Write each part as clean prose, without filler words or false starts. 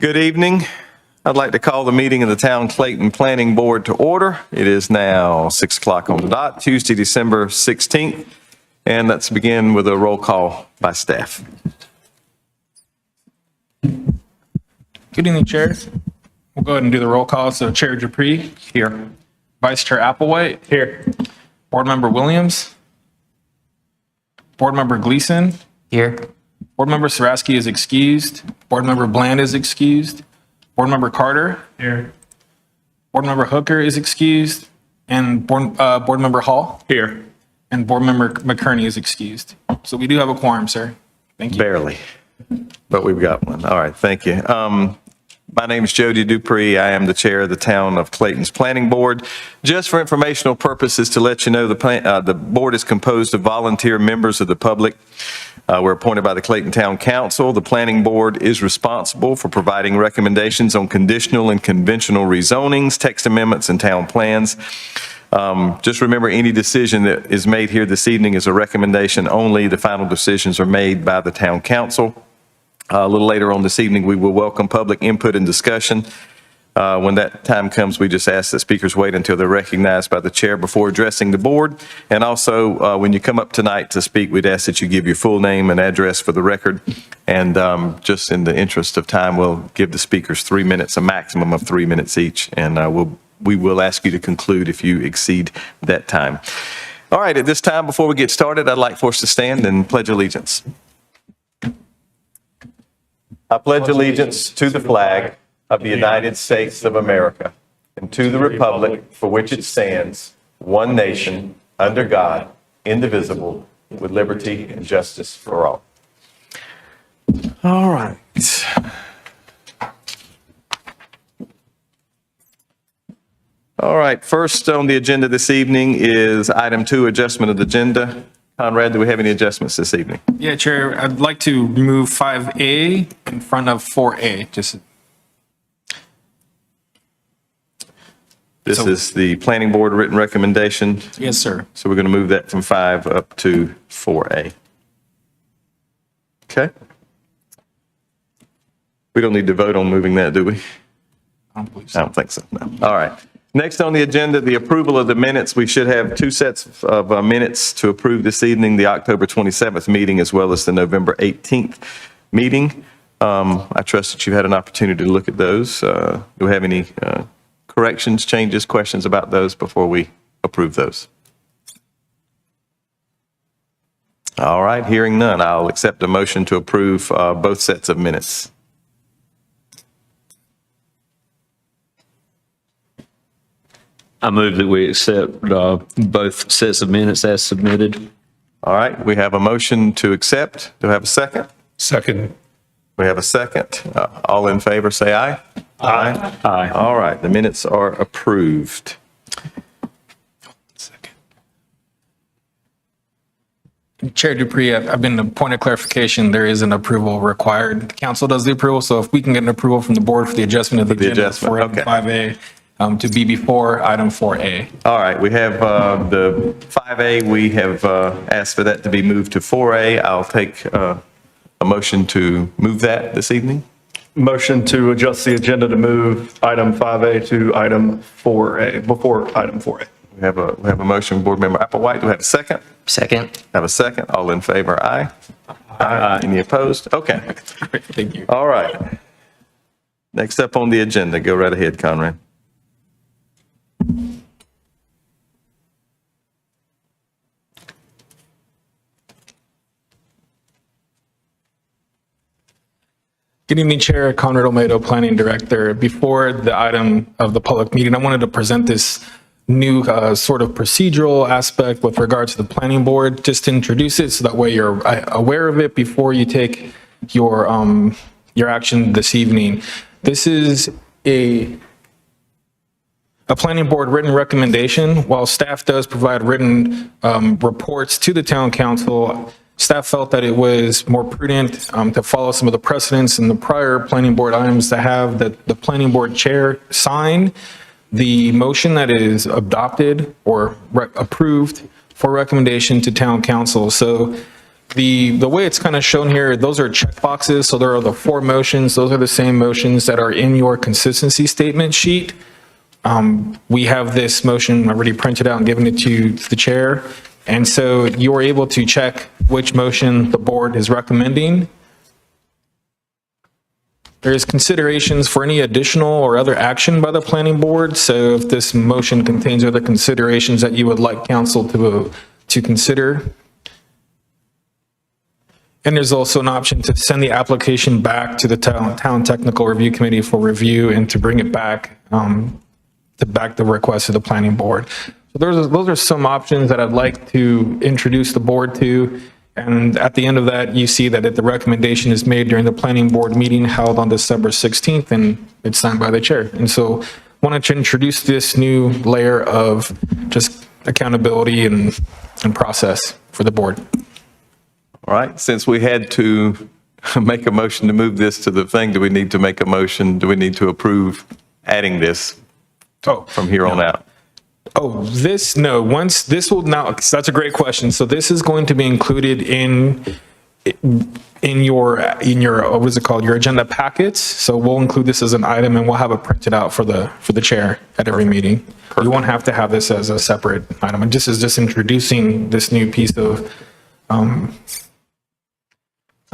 Good evening. I'd like to call the meeting of the Town Clayton Planning Board to order. It is now 6 o'clock on the dot, Tuesday, December 16th. And let's begin with a roll call by staff. Good evening, Chair. We'll go ahead and do the roll call. So Chair Dupree. Here. Vice Chair Applewhite. Here. Board Member Williams. Board Member Gleason. Here. Board Member Sarasky is excused. Board Member Bland is excused. Board Member Carter. Here. Board Member Hooker is excused. And Board Member Hall. Here. And Board Member McCurney is excused. So we do have a quorum, sir. Thank you. Barely, but we've got one. All right, thank you. My name is Jody Dupree. I am the chair of the Town of Clayton's Planning Board. Just for informational purposes, to let you know, the board is composed of volunteer members of the public. We're appointed by the Clayton Town Council. The Planning Board is responsible for providing recommendations on conditional and conventional rezonings, text amendments, and town plans. Just remember, any decision that is made here this evening is a recommendation only. The final decisions are made by the Town Council. A little later on this evening, we will welcome public input and discussion. When that time comes, we just ask that speakers wait until they're recognized by the chair before addressing the board. And also, when you come up tonight to speak, we'd ask that you give your full name and address for the record. And just in the interest of time, we'll give the speakers 3 minutes, a maximum of 3 minutes each. And we will ask you to conclude if you exceed that time. All right, at this time, before we get started, I'd like for us to stand and pledge allegiance. I pledge allegiance to the flag of the United States of America and to the republic for which it stands, one nation, under God, indivisible, with liberty and justice for all. All right. All right, first on the agenda this evening is item 2, adjustment of the agenda. Conrad, do we have any adjustments this evening? Yeah, Chair, I'd like to remove 5A in front of 4A. This is the planning board written recommendation. Yes, sir. So we're going to move that from 5 up to 4A. Okay. We don't need to vote on moving that, do we? I I don't think so. No. All right. Next on the agenda, the approval of the minutes. We should have 2 sets of minutes to approve this evening, the October 27th meeting as well as the November 18th meeting. I trust that you've had an opportunity to look at those. Do we have any corrections, changes, questions about those before we approve those? All right, hearing none, I'll accept a motion to approve both sets of minutes. I move that we accept both sets of minutes as submitted. All right, we have a motion to accept. Do we have a second? Second. We have a second. All in favor, say aye. Aye. Aye. All right, the minutes are approved. Chair Dupree, I've been a point of clarification. There is an approval required. The council does the approval, so if we can get an approval from the board for the adjustment of the agenda for item 5A to be before item 4A. All right, we have the 5A. We have asked for that to be moved to 4A. I'll take a motion to move that this evening. Motion to adjust the agenda to move item 5A to item 4A, before item 4A. We have a motion, Board Member Applewhite. Do we have a second? Second. Have a second. All in favor, aye. Aye. Any opposed? Okay. Thank you. All right. Next up on the agenda, go right ahead, Conrad. Good evening, Chair. Conrad Olmedo, Planning Director. Before the item of the public meeting, I wanted to present this new sort of procedural aspect with regard to the planning board, just to introduce it so that way you're aware of it before you take your action this evening. This is a planning board written recommendation. While staff does provide written reports to the town council, staff felt that it was more prudent to follow some of the precedents in the prior planning board items to have the planning board chair sign the motion that is adopted or approved for recommendation to town council. So The way it's kind of shown here, those are check boxes. So there are the 4 motions. Those are the same motions that are in your consistency statement sheet. We have this motion already printed out and given it to the chair. And so you're able to check which motion the board is recommending. There's considerations for any additional or other action by the planning board. So if this motion contains other considerations that you would like council to consider. And there's also an option to send the application back to the town technical review committee for review and to bring it back, to back the request to the planning board. So those are some options that I'd like to introduce the board to. And at the end of that, you see that the recommendation is made during the planning board meeting held on December 16th, and it's signed by the chair. And so I wanted to introduce this new layer of just accountability and process for the board. All right, since we had to make a motion to move this to the thing, do we need to make a motion? Do we need to approve adding this from here on out? Oh, once this will now, that's a great question. So this is going to be included in your, what is it called? Your agenda packets. So we'll include this as an item and we'll have it printed out for the chair at every meeting. You won't have to have this as a separate item. And this is just introducing this new piece of, I don't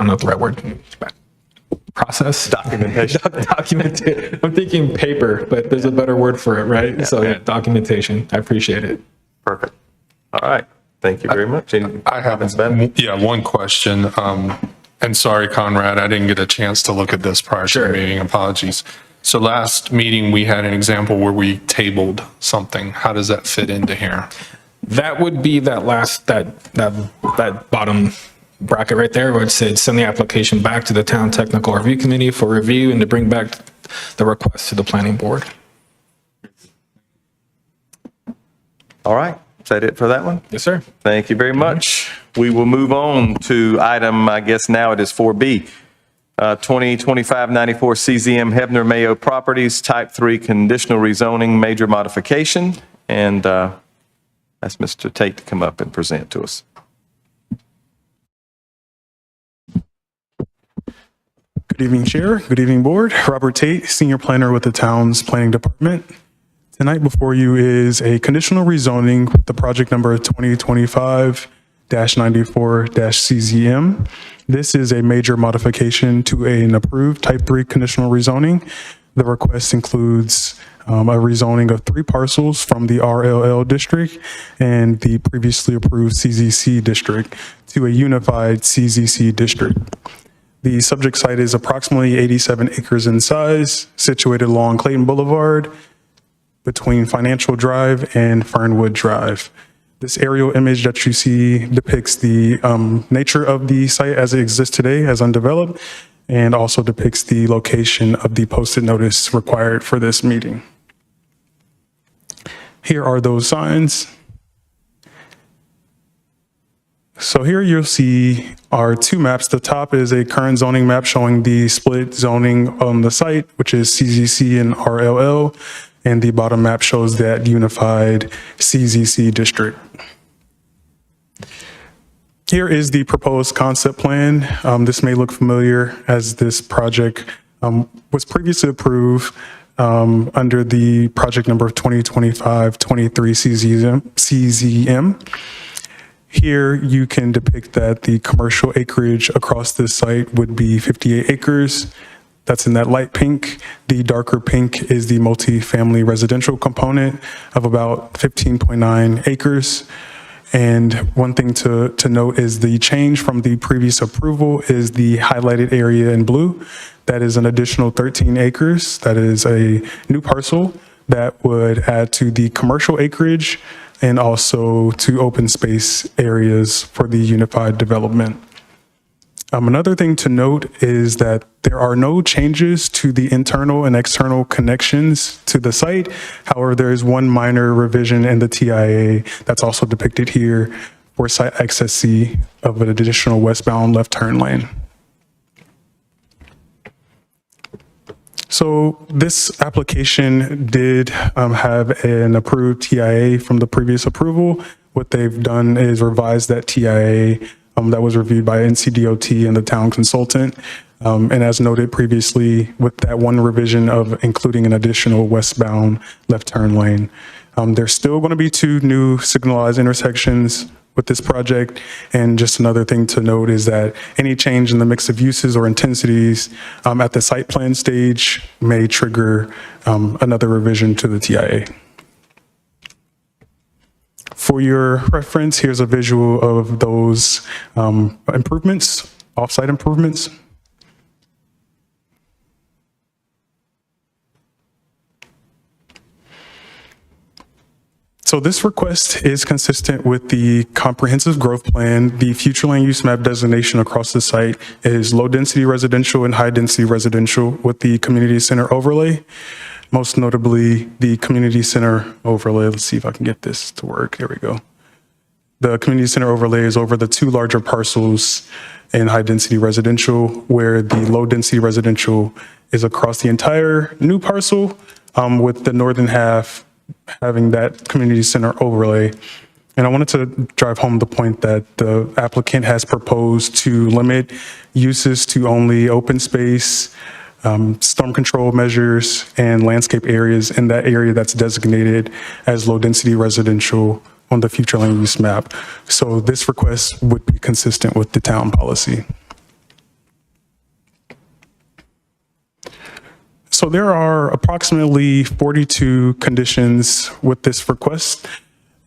know what the right word, process? Documentation. I'm thinking paper, but there's a better word for it, right? Yeah, documentation. I appreciate it. Perfect. All right. Thank you very much. I have one question. And sorry, Conrad, I didn't get a chance to look at this prior to the meeting. Apologies. So last meeting, we had an example where we tabled something. How does that fit into here? That would be that last, that bottom bracket right there where it said send the application back to the town technical review committee for review and to bring back the request to the planning board. All right. Is that it for that one? Yes, sir. Thank you very much. We will move on to item, I guess now it is 4B. 2025-94 CZM Hebner Mayo Properties, Type 3 Conditional Rezoning Major Modification. And ask Mr. Tate to come up and present to us. Good evening, Chair. Good evening, Board. Robert Tate, Senior Planner with the town's Planning Department. Tonight before you is a conditional rezoning with the project number 2025-94-CZM. This is a major modification to an approved Type 3 conditional rezoning. The request includes a rezoning of 3 parcels from the RLL district and the previously approved CZC district to a unified CZC district. The subject site is approximately 87 acres in size, situated along Clayton Boulevard between Financial Drive and Fernwood Drive. This aerial image that you see depicts the nature of the site as it exists today as undeveloped, and also depicts the location of the posted notice required for this meeting. Here are those signs. So here you'll see our 2 maps. The top is a current zoning map showing the split zoning on the site, which is CZC and RLL, and the bottom map shows that unified CZC district. Here is the proposed concept plan. This may look familiar as this project was previously approved under the project number 2025-23 CZM. Here you can depict that the commercial acreage across this site would be 58 acres. That's in that light pink. The darker pink is the multifamily residential component of about 15.9 acres. And one thing to note is the change from the previous approval is the highlighted area in blue. That is an additional 13 acres. That is a new parcel that would add to the commercial acreage and also to open space areas for the unified development. Another thing to note is that there are no changes to the internal and external connections to the site. However, there is one minor revision in the TIA that's also depicted here for site access C of an additional westbound left turn lane. So this application did have an approved TIA from the previous approval. What they've done is revise that TIA that was reviewed by NCDOT and the town consultant. And as noted previously, with that one revision of including an additional westbound left turn lane. There's still going to be 2 new signalized intersections with this project. And just another thing to note is that any change in the mix of uses or intensities at the site plan stage may trigger another revision to the TIA. For your reference, here's a visual of those improvements, off-site improvements. So this request is consistent with the comprehensive growth plan. The future land use map designation across the site is low-density residential and high-density residential with the community center overlay. Most notably, the community center overlay. Let's see if I can get this to work. There we go. The community center overlay is over the 2 larger parcels in high-density residential, where the low-density residential is across the entire new parcel, with the northern half having that community center overlay. And I wanted to drive home the point that the applicant has proposed to limit uses to only open space, storm control measures, and landscape areas in that area that's designated as low-density residential on the future land use map. So this request would be consistent with the town policy. So there are approximately 42 conditions with this request.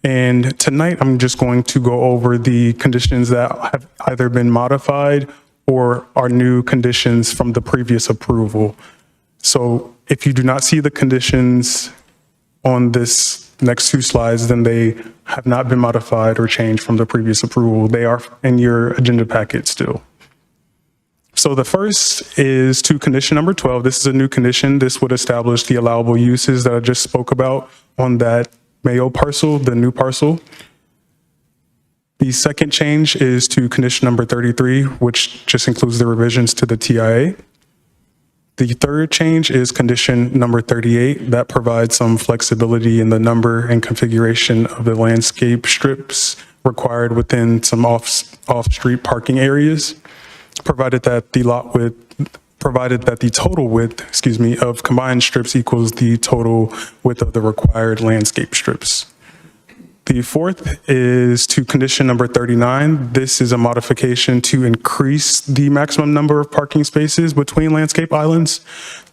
And tonight, I'm just going to go over the conditions that have either been modified or are new conditions from the previous approval. So if you do not see the conditions on this next 2 slides, then they have not been modified or changed from the previous approval. They are in your agenda packet still. So the first is to condition number 12. This is a new condition. This would establish the allowable uses that I just spoke about on that Mayo parcel, the new parcel. The second change is to condition number 33, which just includes the revisions to the TIA. The third change is condition number 38. That provides some flexibility in the number and configuration of the landscape strips required within some off-street parking areas, provided that the total width, of combined strips equals the total width of the required landscape strips. The fourth is to condition number 39. This is a modification to increase the maximum number of parking spaces between landscape islands.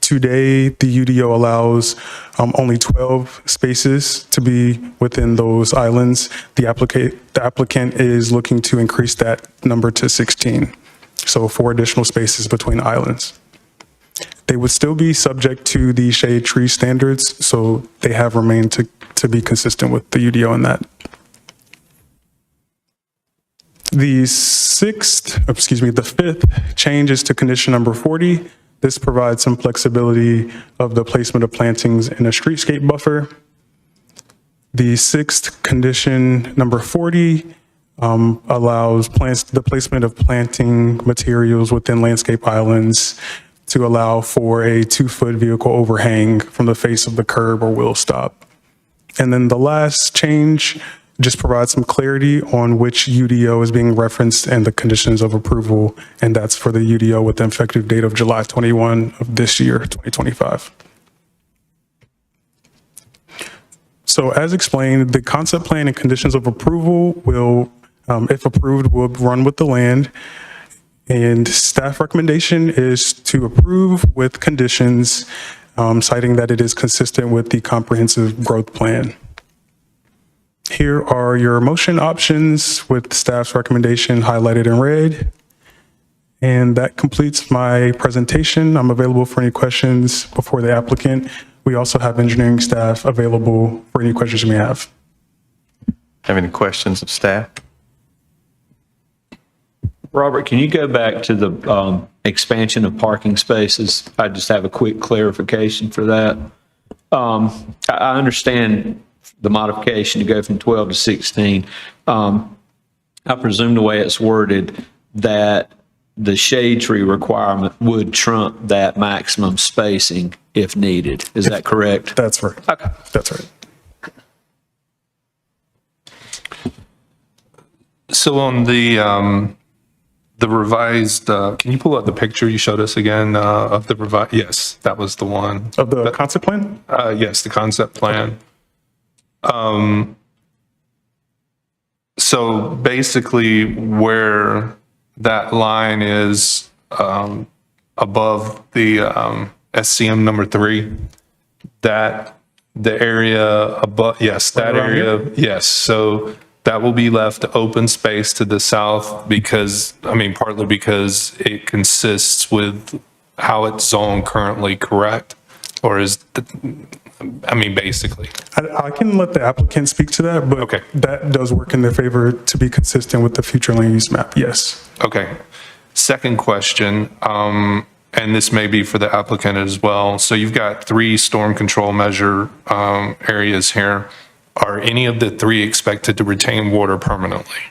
Today, the UDO allows only 12 spaces to be within those islands. The applicant is looking to increase that number to 16. So 4 additional spaces between islands. They would still be subject to the shade tree standards, so they have remained to be consistent with the UDO in that. The fifth change is to condition number 40. This provides some flexibility of the placement of plantings in a streetscape buffer. The sixth condition, number 40, allows the placement of planting materials within landscape islands to allow for a 2-foot vehicle overhang from the face of the curb or wheel stop. And then the last change just provides some clarity on which UDO is being referenced and the conditions of approval, and that's for the UDO with the effective date of July 21 of this year, 2025. So as explained, the concept plan and conditions of approval will, if approved, will run with the land. And staff recommendation is to approve with conditions, citing that it is consistent with the comprehensive growth plan. Here are your motion options with staff's recommendation highlighted in red. And that completes my presentation. I'm available for any questions before the applicant. We also have engineering staff available for any questions you may have. Have any questions of staff? Robert, can you go back to the expansion of parking spaces? I just have a quick clarification for that. I understand the modification to go from 12 to 16. I presume the way it's worded that the shade tree requirement would trump that maximum spacing if needed. Is that correct? That's right. Okay. That's right. So on the The revised, can you pull up the picture you showed us again of the revised? Yes, that was the one. Of the concept plan? Yes, the concept plan. So basically where that line is above the SCM number 3, that the area above, yes, that around area, yes. So that will be left open space to the south because, I mean, partly because it consists with how it's zoned currently, correct? Or is, I mean, basically. I can let the applicant speak to that, but Okay. that does work in their favor to be consistent with the future land use map, yes. Okay. Second question, and this may be for the applicant as well. So you've got 3 storm control measure areas here. Are any of the 3 expected to retain water permanently?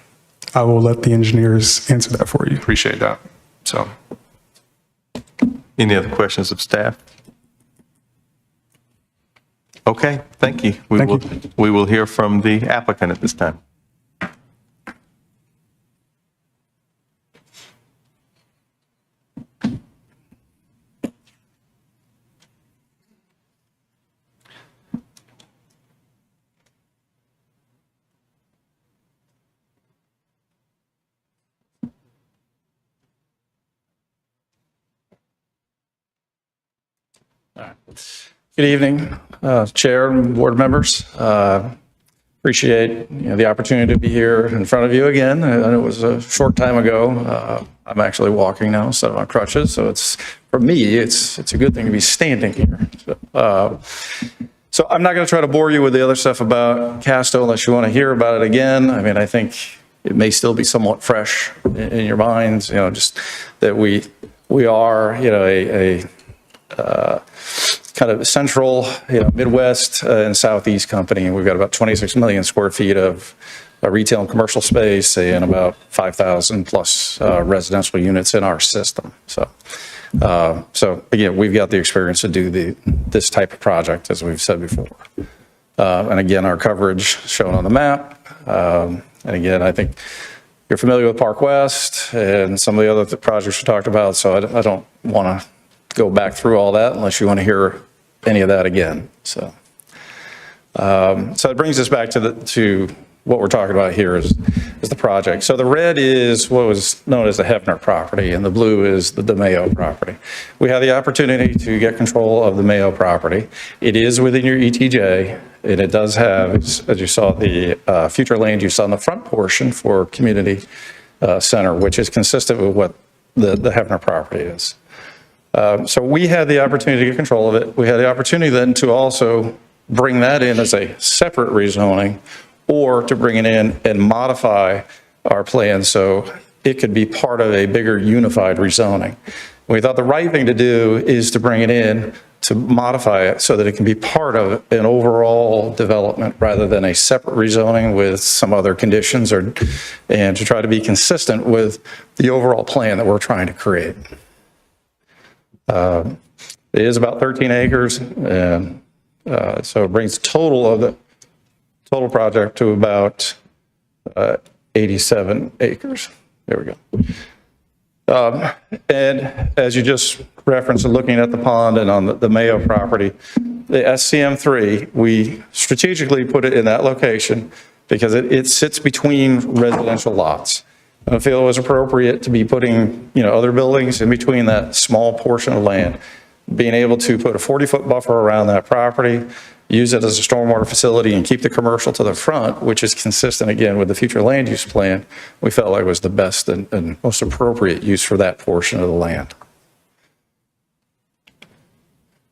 I will let the engineers answer that for you. Appreciate that. So, Any other questions of staff? Okay, thank you. Thank you. We will hear from the applicant at this time. Good evening, Chair and board members. Appreciate the opportunity to be here in front of you again. I know it was a short time ago. I'm actually walking now instead of on crutches, so it's for me it's a good thing to be standing here. So I'm not going to try to bore you with the other stuff about Casto unless you want to hear about it again. I mean, I think it may still be somewhat fresh in your minds. Just that we are a kind of central, Midwest and Southeast company. We've got about 26 million square feet of retail and commercial space and about 5,000 plus residential units in our system. So again, we've got the experience to do this type of project, as we've said before. And again, our coverage shown on the map. And again, I think you're familiar with Park West and some of the other projects we talked about. So I don't want to go back through all that unless you want to hear any of that again. So it brings us back to what we're talking about here is the project. So the red is what was known as the Hefner property, and the blue is the DeMayo property. We have the opportunity to get control of the Mayo property. It is within your ETJ, and it does have, as you saw, the future land use on the front portion for community center, which is consistent with what the Hefner property is. So we had the opportunity to get control of it. We had the opportunity then to also bring that in as a separate rezoning, or to bring it in and modify our plan so it could be part of a bigger unified rezoning. We thought the right thing to do is to bring it in to modify it so that it can be part of an overall development rather than a separate rezoning with some other conditions, and to try to be consistent with the overall plan that we're trying to create. It is about 13 acres, and so it brings the total of the total project to about 87 acres. There we go. And as you just referenced, looking at the pond and on the Mayo property, the SCM3, we strategically put it in that location because it sits between residential lots. I feel it was appropriate to be putting, other buildings in between that small portion of land. Being able to put a 40-foot buffer around that property, use it as a stormwater facility, and keep the commercial to the front, which is consistent, again, with the future land use plan, we felt like was the best and most appropriate use for that portion of the land.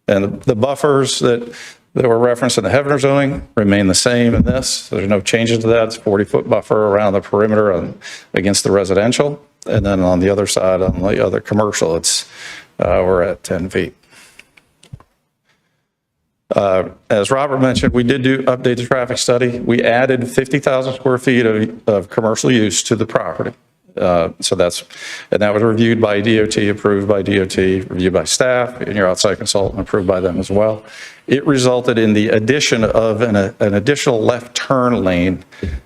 And the buffers that were referenced in the Hefner zoning remain the same in this. So there's no changes to that. It's a 40-foot buffer around the perimeter against the residential. And then on the other side, on the other commercial, we're at 10 feet. As Robert mentioned, we did update the traffic study. We added 50,000 square feet of commercial use to the property. So that was reviewed by DOT, approved by DOT, reviewed by staff, and your outside consultant approved by them as well. It resulted in the addition of an additional left turn lane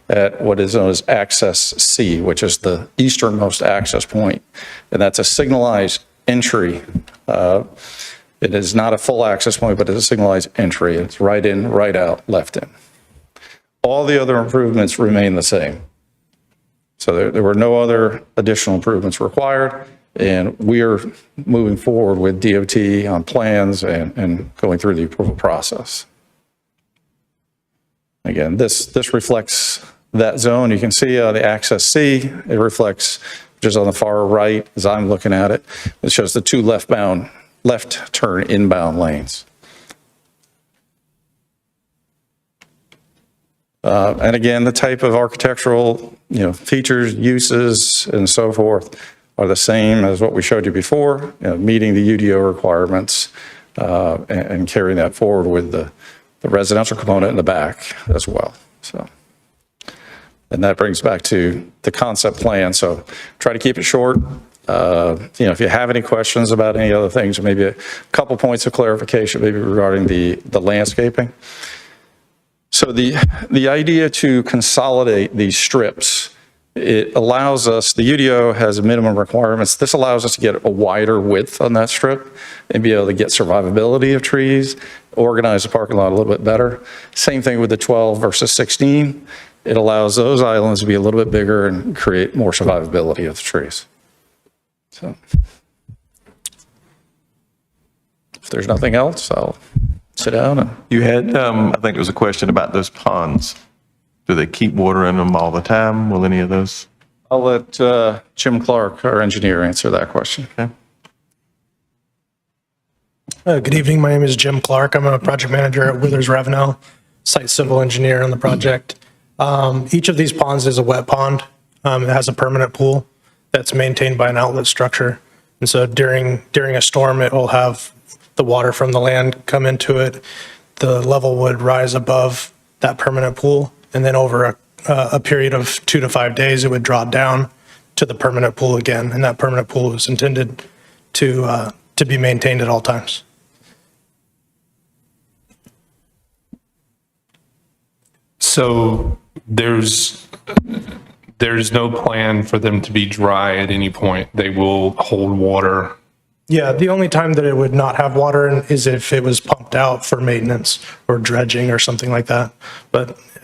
at what is known as Access C, which is the easternmost access point. And that's a signalized entry. It is not a full access point, but it's a signalized entry. It's right in, right out, left in. All the other improvements remain the same. So there were no other additional improvements required, and we are moving forward with DOT on plans and going through the approval process. Again, this reflects that zone. You can see the Access C. It reflects, which is on the far right as I'm looking at it. It shows the two left turn inbound lanes. And again, the type of architectural, features, uses, and so forth are the same as what we showed you before, meeting the UDO requirements and carrying that forward with the residential component in the back as well. So, and that brings back to the concept plan. So try to keep it short. If you have any questions about any other things, or maybe a couple points of clarification, maybe regarding the landscaping. So the idea to consolidate these strips, it allows us, the UDO has minimum requirements. This allows us to get a wider width on that strip and be able to get survivability of trees, organize the parking lot a little bit better. Same thing with the 12 versus 16. It allows those islands to be a little bit bigger and create more survivability of the trees. So if there's nothing else, I'll sit down. And You had, I think there was a question about those ponds. Do they keep water in them all the time? Will any of those? I'll let Jim Clark, our engineer, answer that question. Okay. Good evening. My name is Jim Clark. I'm a project manager at Withers Ravenel, site civil engineer on the project. Each of these ponds is a wet pond. It has a permanent pool that's maintained by an outlet structure. And so during a storm, it will have the water from the land come into it. The level would rise above that permanent pool. And then over a period of 2 to 5 days, it would drop down to the permanent pool again. And that permanent pool is intended to be maintained at all times. So there's no plan for them to be dry at any point. They will hold water. Yeah, the only time that it would not have water is if it was pumped out for maintenance or dredging or something like that.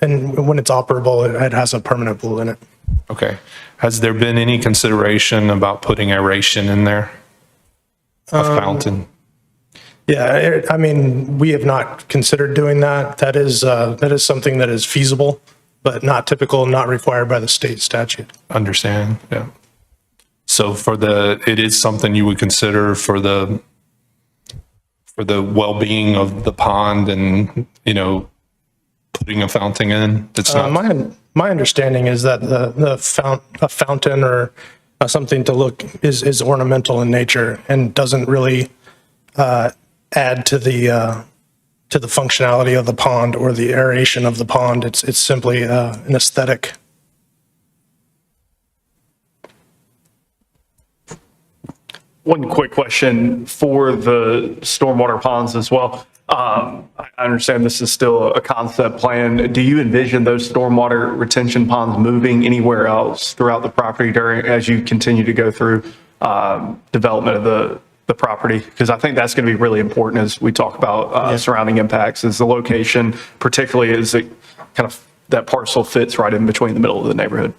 And when it's operable, it has a permanent pool in it. Okay. Has there been any consideration about putting aeration in there? A fountain? Yeah, I mean, we have not considered doing that. That is something that is feasible, but not typical, not required by the state statute. Understand, yeah. So it is something you would consider for the well-being of the pond and, putting a fountain in? It's not. My understanding is that a fountain or something to look is ornamental in nature and doesn't really add to the functionality of the pond or the aeration of the pond. It's simply an aesthetic. One quick question for the stormwater ponds as well. I understand this is still a concept plan. Do you envision those stormwater retention ponds moving anywhere else throughout the property as you continue to go through development of the property? Because I think that's going to be really important as we talk about surrounding impacts, is the location, particularly as it kind of that parcel fits right in between the middle of the neighborhood.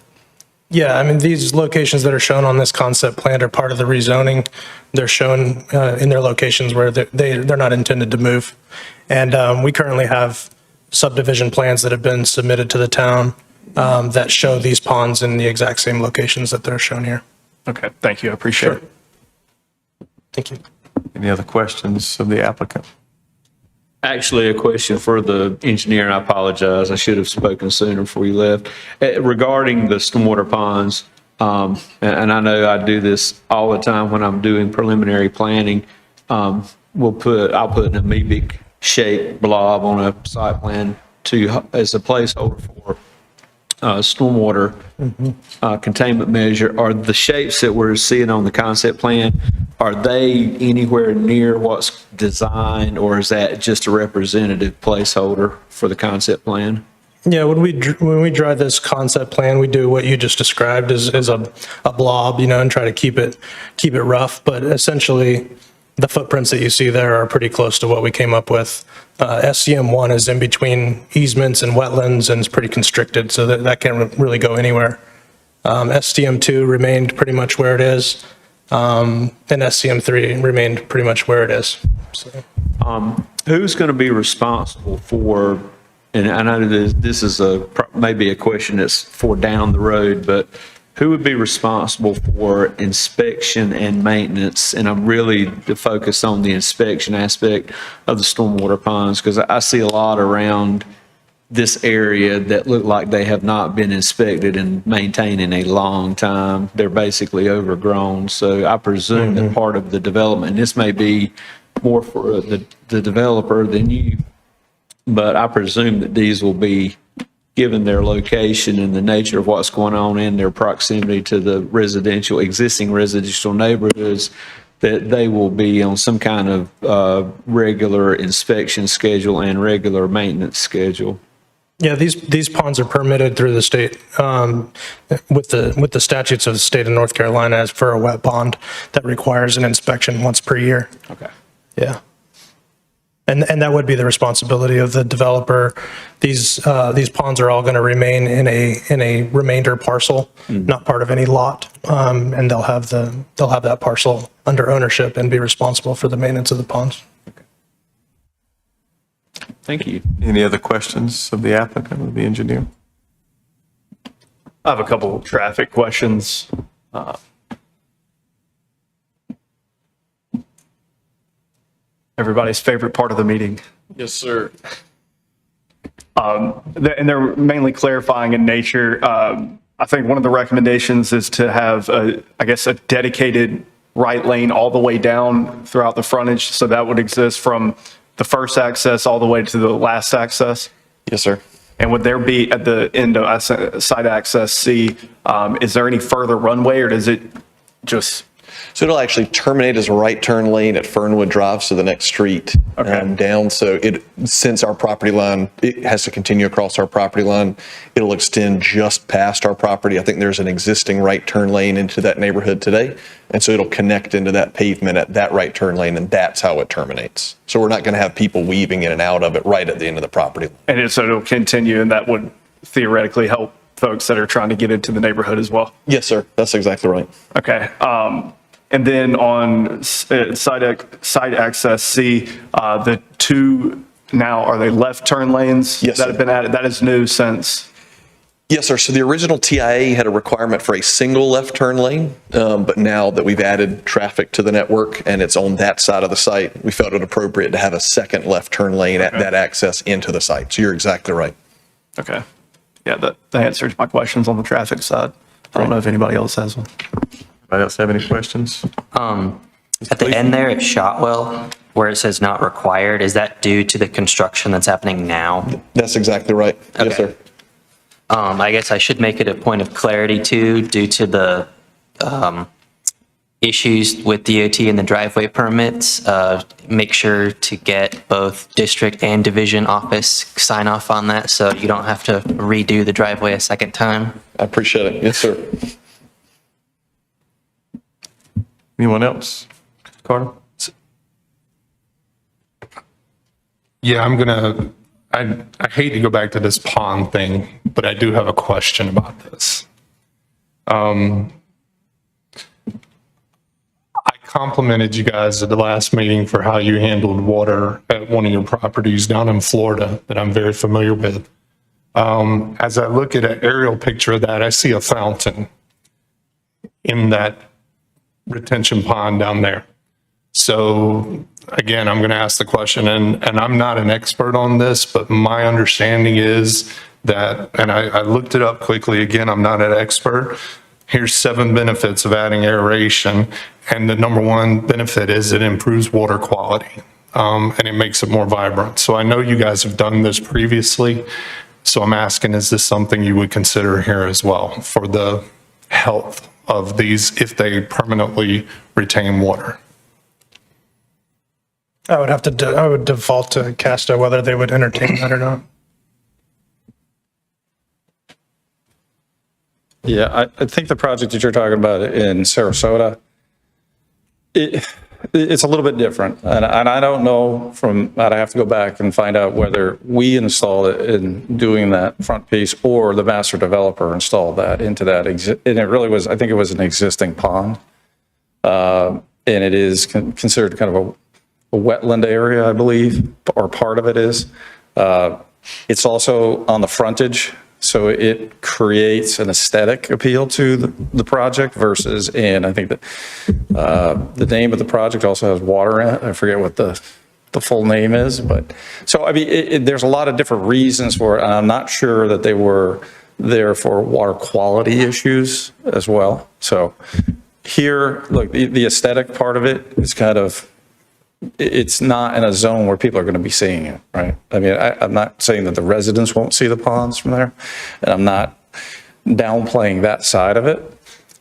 Yeah, I mean, these locations that are shown on this concept plan are part of the rezoning. They're shown in their locations where they're not intended to move. And we currently have subdivision plans that have been submitted to the town that show these ponds in the exact same locations that they're shown here. Okay, thank you. I appreciate it. Thank you. Any other questions of the applicant? Actually, a question for the engineer, and I apologize, I should have spoken sooner before you left. Regarding the stormwater ponds, and I know I do this all the time when I'm doing preliminary planning, I'll put an amoebic shaped blob on a site plan as a placeholder for stormwater containment measure, are the shapes that we're seeing on the concept plan, are they anywhere near what's designed, or is that just a representative placeholder for the concept plan? Yeah, when we draw this concept plan, we do what you just described as a blob, and try to keep it rough. But essentially, the footprints that you see there are pretty close to what we came up with. SCM1 is in between easements and wetlands and is pretty constricted, so that can't really go anywhere. SCM2 remained pretty much where it is, and SCM3 remained pretty much where it is. So. Who's going to be responsible for, and I know this is maybe a question that's for down the road, but who would be responsible for inspection and maintenance? And I'm really focused on the inspection aspect of the stormwater ponds, because I see a lot around this area that look like they have not been inspected and maintained in a long time. They're basically overgrown. So I presume that part of the development, and this may be more for the developer than you, but I presume that these will be, given their location and the nature of what's going on in their proximity to the existing residential neighborhoods, that they will be on some kind of regular inspection schedule and regular maintenance schedule. Yeah, these ponds are permitted through the state with the statutes of the state of North Carolina as for a wet pond that requires an inspection once per year. Okay. Yeah. And that would be the responsibility of the developer. These ponds are all going to remain in a remainder parcel, not part of any lot, and they'll have that parcel under ownership and be responsible for the maintenance of the ponds. Thank you. Any other questions of the applicant or the engineer? I have a couple of traffic questions. Everybody's favorite part of the meeting. Yes, sir. And they're mainly clarifying in nature. I think one of the recommendations is to have, a dedicated right lane all the way down throughout the frontage. So that would exist from the first access all the way to the last access. Yes, sir. And would there be at the end of site access C, is there any further runway, or does it just? So it'll actually terminate as a right turn lane at Fernwood Drive, so the next street down. So since our property line, it has to continue across our property line, it'll extend just past our property. I think there's an existing right turn lane into that neighborhood today. And so it'll connect into that pavement at that right turn lane, and that's how it terminates. So we're not going to have people weaving in and out of it right at the end of the property line. And so it'll continue, and that would theoretically help folks that are trying to get into the neighborhood as well. Yes, sir. That's exactly right. Okay. And then on site access C, the two now, are they left turn lanes? Yes, that sir. have been added? That is new since. Yes, sir. So the original TIA had a requirement for a single left turn lane, but now that we've added traffic to the network and it's on that side of the site, we felt it appropriate to have a second left turn lane at that access into the site. So you're exactly right. Okay. Yeah, that answers my questions on the traffic side. I don't know if anybody else has one. Anybody else have any questions? At the end there at Shotwell, where it says not required, is that due to the construction that's happening now? That's exactly right. Yes, Okay. sir. I guess I should make it a point of clarity too, due to the issues with DOT and the driveway permits. Make sure to get both district and division office sign off on that, so you don't have to redo the driveway a second time. I appreciate it. Yes, sir. Anyone else? Carter? Yeah, I hate to go back to this pond thing, but I do have a question about this. I complimented you guys at the last meeting for how you handled water at one of your properties down in Florida that I'm very familiar with. As I look at an aerial picture of that, I see a fountain in that retention pond down there. So again, I'm going to ask the question, and I'm not an expert on this, but my understanding is that, and I looked it up quickly, again, I'm not an expert. Here's 7 benefits of adding aeration, and the number 1 benefit is it improves water quality, and it makes it more vibrant. So I know you guys have done this previously. So I'm asking, is this something you would consider here as well for the health of these if they permanently retain water? I would default to Casta whether they would entertain that or not. Yeah, I think the project that you're talking about in Sarasota, it's a little bit different. And I don't know I'd have to go back and find out whether we installed it in doing that front piece or the master developer installed that into that. And it really was, I think it was an existing pond. And it is considered kind of a wetland area, I believe, or part of it is. It's also on the frontage, so it creates an aesthetic appeal to the project versus, and I think that the name of the project also has water in it. I forget what the full name is, but, so, I mean, there's a lot of different reasons for it, and I'm not sure that they were there for water quality issues as well. So here, look, the aesthetic part of it is kind of, it's not in a zone where people are going to be seeing it, right? I mean, I'm not saying that the residents won't see the ponds from there, and I'm not downplaying that side of it.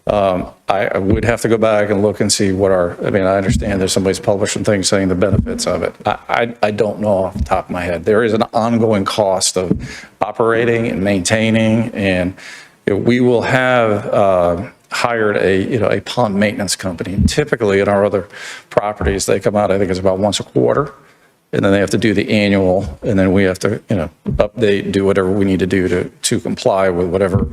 I would have to go back and look and see I mean, I understand there's somebody's publishing things saying the benefits of it. I don't know off the top of my head. There is an ongoing cost of operating and maintaining, and we will have hired a pond maintenance company. Typically in our other properties, they come out, I think it's about once a quarter, and then they have to do the annual, and then we have to, update, do whatever we need to do to comply with whatever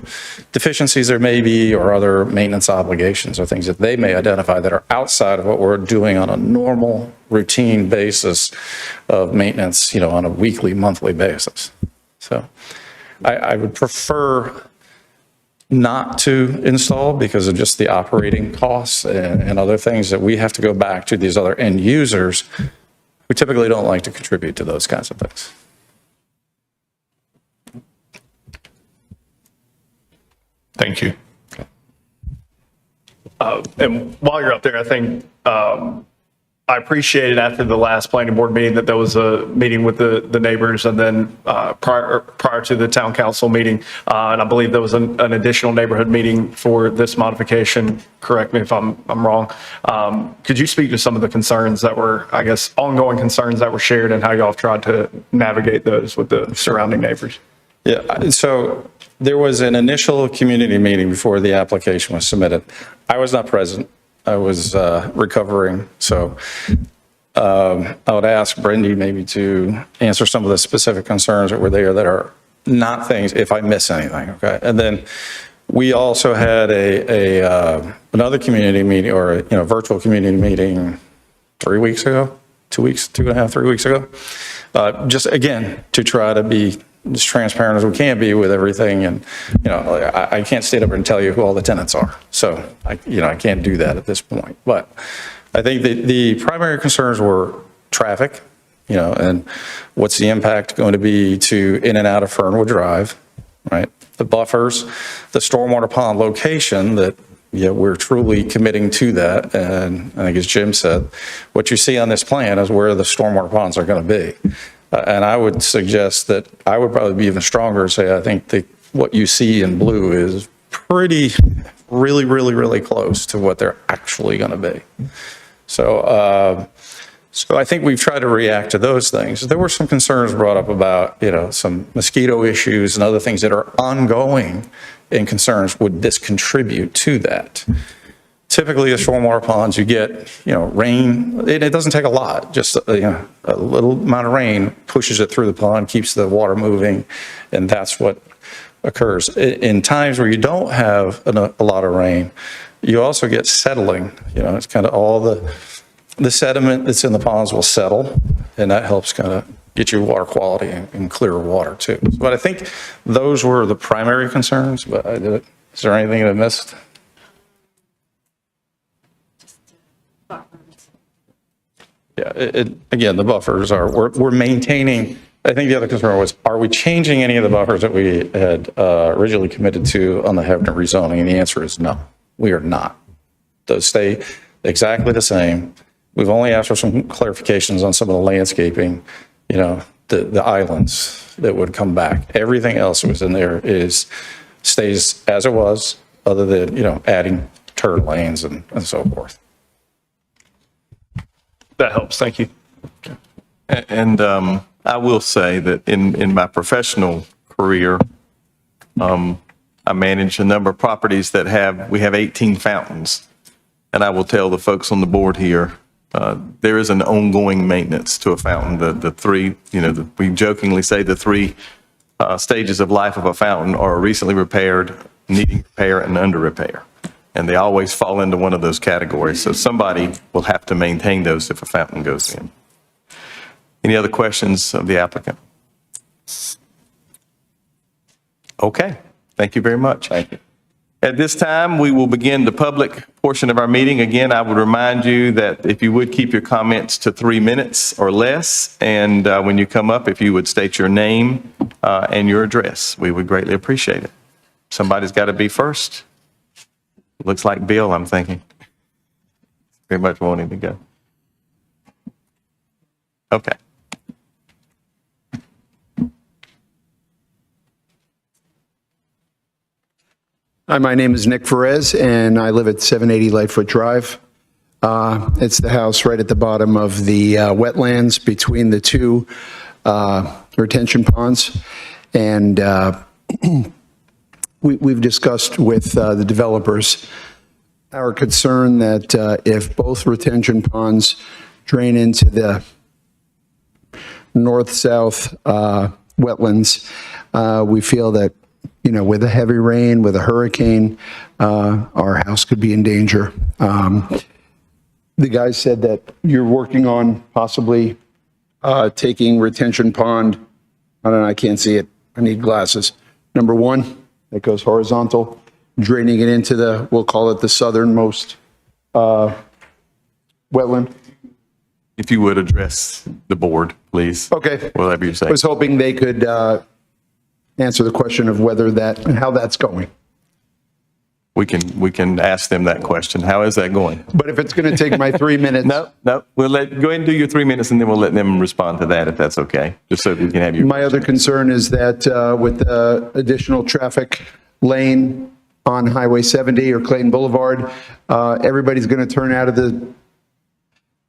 deficiencies there may be or other maintenance obligations or things that they may identify that are outside of what we're doing on a normal routine basis of maintenance, on a weekly, monthly basis. So I would prefer not to install because of just the operating costs and other things that we have to go back to these other end users who typically don't like to contribute to those kinds of things. Thank you. And while you're up there, I think I appreciated after the last planning board meeting that there was a meeting with the neighbors, and then prior to the town council meeting, and I believe there was an additional neighborhood meeting for this modification. Correct me if I'm wrong. Could you speak to some of the concerns that were, I guess, ongoing concerns that were shared and how y'all have tried to navigate those with the surrounding neighbors? Yeah, so there was an initial community meeting before the application was submitted. I was not present. I was recovering, so I would ask Brendy maybe to answer some of the specific concerns that were there that are not things, if I miss anything, okay? And then we also had another community meeting, or a virtual community meeting 3 weeks ago, 2 weeks, 2.5, 3 weeks ago. Just again, to try to be as transparent as we can be with everything. And, I can't stand up and tell you who all the tenants are. So I can't do that at this point. But I think the primary concerns were traffic, and what's the impact going to be to in and out of Fernwood Drive, right? The buffers, the stormwater pond location that, we're truly committing to that. And I think as Jim said, what you see on this plan is where the stormwater ponds are going to be. And I would suggest that I would probably be even stronger and say I think what you see in blue is really close to what they're actually going to be. So I think we've tried to react to those things. There were some concerns brought up about, some mosquito issues and other things that are ongoing, and concerns, would this contribute to that? Typically, the stormwater ponds, you get, rain. It doesn't take a lot. Just a little amount of rain pushes it through the pond, keeps the water moving, and that's what occurs. In times where you don't have a lot of rain, you also get settling. It's kind of all the sediment that's in the ponds will settle, and that helps kind of get you water quality and clearer water too. But I think those were the primary concerns. But is there anything that I missed? Yeah, again, the buffers we're maintaining. I think the other concern was, are we changing any of the buffers that we had originally committed to on the Hebner rezoning? And the answer is no, we are not. Those stay exactly the same. We've only asked for some clarifications on some of the landscaping. the islands that would come back. Everything else that was in there stays as it was, other than, adding turn lanes and so forth. That helps. Thank you. And I will say that in my professional career, I manage a number of properties that we have 18 fountains. And I will tell the folks on the board here, there is an ongoing maintenance to a fountain. The three, we jokingly say the three stages of life of a fountain are recently repaired, needing repair, and under repair. And they always fall into one of those categories. So somebody will have to maintain those if a fountain goes in. Any other questions of the applicant? Okay, thank you very much. Thank you. At this time, we will begin the public portion of our meeting. Again, I would remind you that if you would keep your comments to 3 minutes or less, and when you come up, if you would state your name and your address, we would greatly appreciate it. Somebody's got to be first. Looks like Bill, I'm thinking. Very much wanting to go. Okay. Hi, my name is Nick Perez, and I live at 780 Lightfoot Drive. It's the house right at the bottom of the wetlands between the two retention ponds. And we've discussed with the developers our concern that if both retention ponds drain into the north-south wetlands, we feel that, with a heavy rain, with a hurricane, our house could be in danger. The guy said that you're working on possibly taking retention pond, I don't know, I can't see it, I need glasses. Number 1, that goes horizontal, draining it into we'll call it the southernmost wetland. If you would address the board, please. Okay. Whatever you say. I was hoping they could answer the question of whether how that's going. We can ask them that question. How is that going? But if it's going to take my 3 minutes. No. Go ahead and do your 3 minutes, and then we'll let them respond to that if that's okay, just so we can have you. My other concern is that with the additional traffic lane on Highway 70 or Clayton Boulevard, everybody's going to turn out of the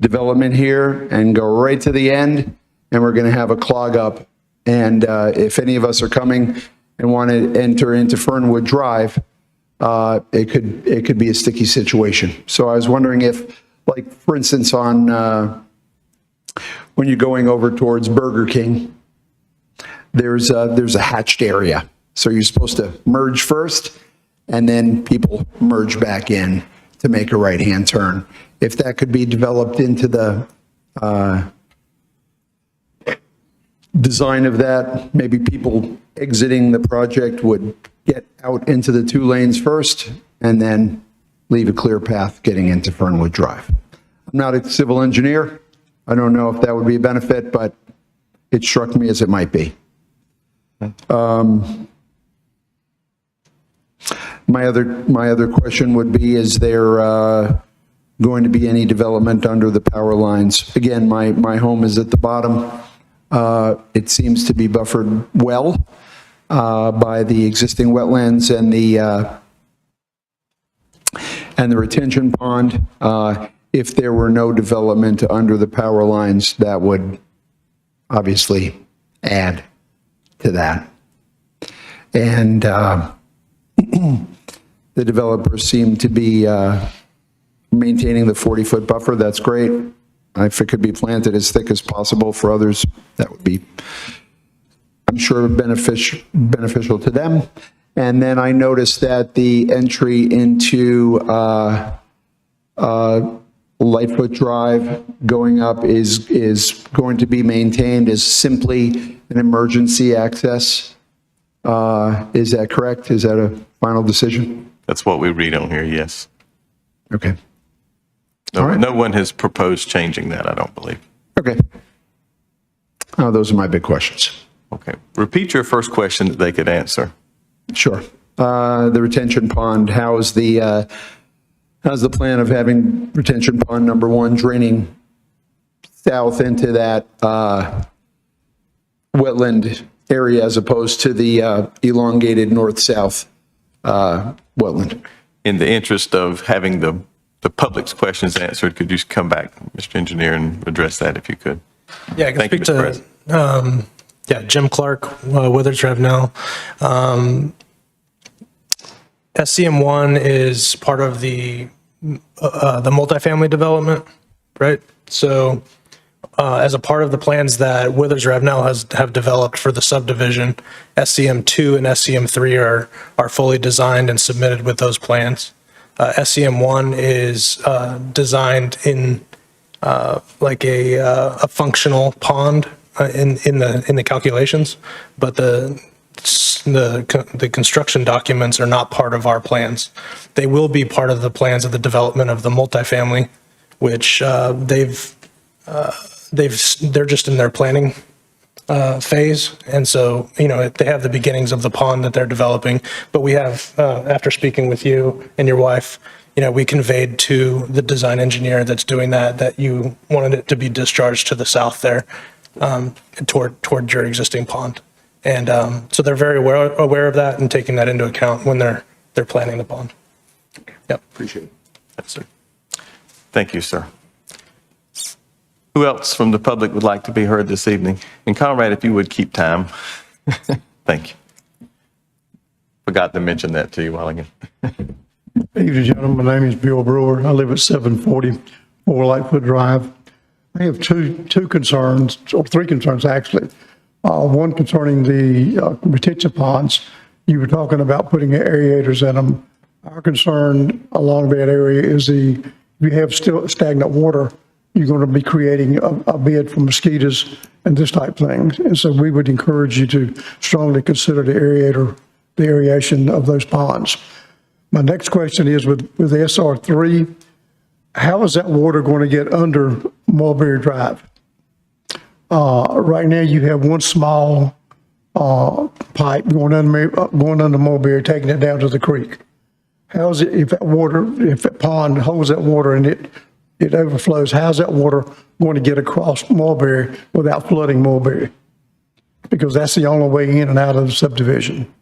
development here and go right to the end, and we're going to have a clog up. And if any of us are coming and want to enter into Fernwood Drive, it could be a sticky situation. So I was wondering if, like, for instance, on when you're going over towards Burger King, there's a hatched area. So you're supposed to merge first, and then people merge back in to make a right-hand turn. If that could be developed into the design of that, maybe people exiting the project would get out into the 2 lanes first and then leave a clear path getting into Fernwood Drive. I'm not a civil engineer. I don't know if that would be a benefit, but it struck me as it might be. My other question would be, is there going to be any development under the power lines? Again, my home is at the bottom. It seems to be buffered well by the existing wetlands and the retention pond. If there were no development under the power lines, that would obviously add to that. And the developers seem to be maintaining the 40-foot buffer. That's great. If it could be planted as thick as possible for others, that would be, I'm sure, beneficial to them. And then I noticed that the entry into Lightfoot Drive going up is going to be maintained as simply an emergency access. Is that correct? Is that a final decision? That's what we read on here, yes. Okay. No, All right. No one has proposed changing that, I don't believe. Okay. Those are my big questions. Okay. Repeat your first question that they could answer. Sure. The retention pond, how's the plan of having retention pond number 1 draining south into that wetland area as opposed to the elongated north-south wetland. In the interest of having the public's questions answered, could you come back, Mr. Engineer, and address that if you could? Yeah, I can Thank you, speak Mr. to, Jim Clark, Withers Revnell. SCM1 is part of the multifamily development, right? So as a part of the plans that Withers Revnell have developed for the subdivision, SCM2 and SCM3 are fully designed and submitted with those plans. SCM1 is designed in like a functional pond in the calculations, but the construction documents are not part of our plans. They will be part of the plans of the development of the multifamily, which they're just in their planning phase. And so, they have the beginnings of the pond that they're developing. But we have, after speaking with you and your wife, we conveyed to the design engineer that's doing that you wanted it to be discharged to the south there, toward your existing pond. And so they're very aware of that and taking that into account when they're planning the pond. Yep. Appreciate it. Yes, sir. Thank you, sir. Who else from the public would like to be heard this evening? And Conrad, if you would keep time. Thank you. Forgot to mention that to you while ago. Evening, gentlemen. My name is Bill Brewer. I live at 744 Lightfoot Drive. I have two concerns, or three concerns actually. One concerning the retention ponds. You were talking about putting aerators in them. Our concern along that area is if you have still stagnant water, you're going to be creating a bed for mosquitoes and this type of things. And so we would encourage you to strongly consider the aeration of those ponds. My next question is with SR3, how is that water going to get under Mulberry Drive? Right now you have one small pipe going under Mulberry, taking it down to the creek. How is it, if that pond holds that water and it overflows, how's that water going to get across Mulberry without flooding Mulberry? Because that's the only way in and out of the subdivision.